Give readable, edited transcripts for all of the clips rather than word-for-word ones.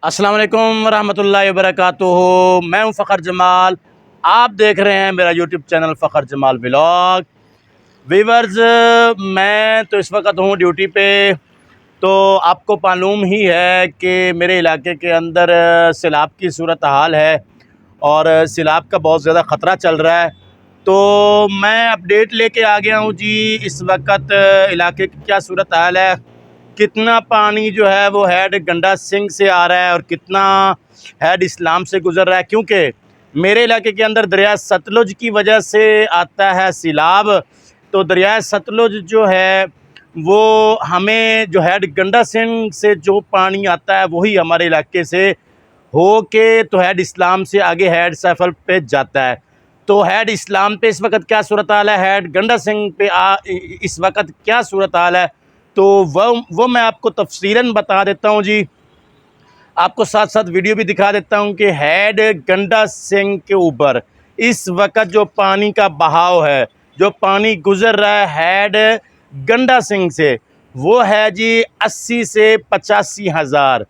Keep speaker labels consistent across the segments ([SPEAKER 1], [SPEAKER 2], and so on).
[SPEAKER 1] अस्सलाम वालेकुम रहमतुल्लाहि वबरकातुहू। मैं हूं फ़खर जमाल। आप देख रहे हैं मेरा YouTube channel Fakhar Jamal vlog. Viewers, मैं तो इस वक्त हूं ड्यूटी पे। तो आपको मालूम ही है कि मेरे इलाके के अंदर सैलाब की सूरत हाल है और सैलाब का बहुत ज़्यादा ख़तरा चल रहा है। तो मैं अपडेट लेके आ गया हूं जी। इस वक्त इलाके की क्या सूरत हाल है, कितना पानी जो है वो हेड गंडा सिंह से आ रहा है और कितना हेड इस्लाम से गुज़र रहा है, क्योंकि मेरे इलाके के अंदर दरिया सतलुज की वजह से आता है सैलाब। तो दरिया सतलुज जो है वो हमें जो हेड गंडा सिंह से जो पानी आता है वही हमारे इलाके से हो के तो हेड इस्लाम से आगे हेड सैफल पे जाता है। तो हेड इस्लाम पे इस वक्त क्या सूरत हाल है, हेड गंडा सिंह पे इस वक्त क्या सूरत हाल है, तो वो मैं आपको तफसीलन बता देता हूँ जी। आपको साथ साथ वीडियो भी दिखा देता हूँ कि हेड गंडा सिंह के ऊपर इस वक्त जो पानी का बहाव है, जो पानी गुजर रहा है हेड गंडा सिंह से, वो है जी 80 से 85 हज़ार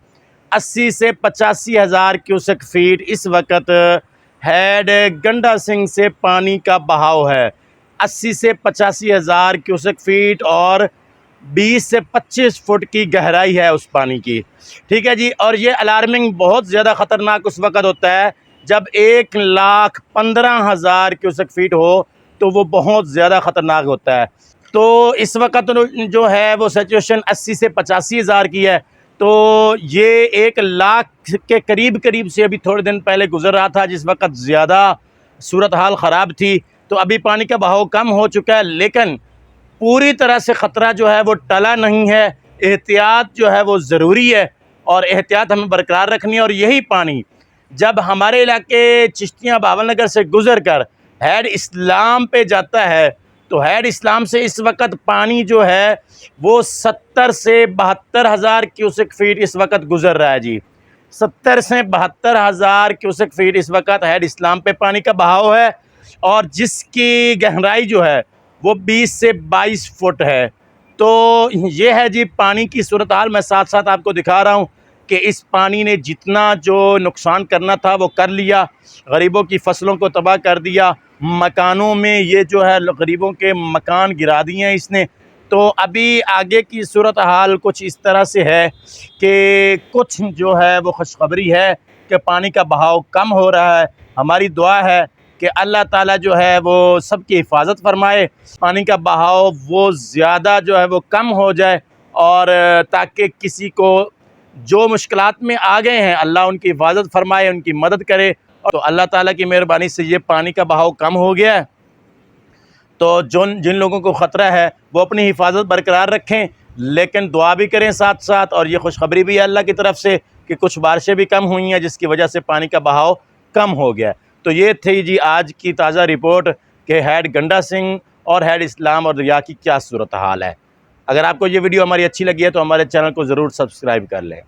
[SPEAKER 1] 80 से 85 हज़ार क्यूसेक फीट इस वक्त हेड गंडा सिंह से पानी का बहाव है। 80 से 85 हज़ार क्यूसेक फीट और 20 से 25 फुट की गहराई है उस पानी की। ठीक है जी। और ये अलार्मिंग बहुत ज़्यादा ख़तरनाक उस वक़्त होता है जब 1,15,000 क्यूसेक फीट हो, तो वो बहुत ज़्यादा ख़तरनाक होता है। तो इस वक्त जो है वो सिचुएशन 80 से 85 हज़ार की है। तो ये 1,00,000 के करीब करीब से अभी थोड़े दिन पहले गुजर रहा था, जिस वक्त ज़्यादा सूरत हाल ख़राब थी। तो अभी पानी का बहाव कम हो चुका है, लेकिन पूरी तरह से ख़तरा जो है वो टला नहीं है। एहतियात जो है वो ज़रूरी है और एहतियात हमें बरकरार रखनी है। और यही पानी जब हमारे इलाके चिश्तियाँ बावल नगर से गुज़र कर हेड इस्लाम पे जाता है, तो हेड इस्लाम से इस वक्त पानी जो है वो 70 से 72 हज़ार क्यूसेक फीट इस वक्त गुज़र रहा है जी। 70 से 72 हज़ार क्यूसेक फीट इस वक्त हेड इस्लाम पे पानी का बहाव है और जिसकी गहराई जो है वो 20 से 22 फुट है। तो ये है जी पानी की सूरत हाल। मैं साथ साथ आपको दिखा रहा हूँ कि इस पानी ने जितना जो नुकसान करना था वो कर लिया। गरीबों की फसलों को तबाह कर दिया, मकानों में ये जो है गरीबों के मकान गिरा दिए हैं इसने। तो अभी आगे की सूरत हाल कुछ इस तरह से है कि कुछ जो है वो खुशखबरी है कि पानी का बहाव कम हो रहा है। हमारी दुआ है कि अल्लाह ताला जो है वो सबकी हिफाजत फरमाए, पानी का बहाव वो ज़्यादा जो है वो कम हो जाए और ताकि किसी को जो मुश्किलात में आ गए हैं अल्लाह उनकी हिफाजत फरमाए, उनकी मदद करे। तो अल्लाह ताला की मेहरबानी से ये पानी का बहाव कम हो गया है। तो जिन लोगों को ख़तरा है वो अपनी हिफाजत बरकरार रखें, लेकिन दुआ भी करें साथ साथ। और ये खुशखबरी भी है अल्लाह की तरफ से कि कुछ बारिशें भी कम हुई हैं, जिसकी वजह से पानी का बहाव कम हो गया। तो ये थी जी आज की ताज़ा रिपोर्ट कि हेड गंडा सिंह और हेड इस्लाम और दरिया की क्या सूरत हाल है। अगर आपको ये वीडियो हमारी अच्छी लगी है तो हमारे चैनल को ज़रूर सब्सक्राइब कर लें।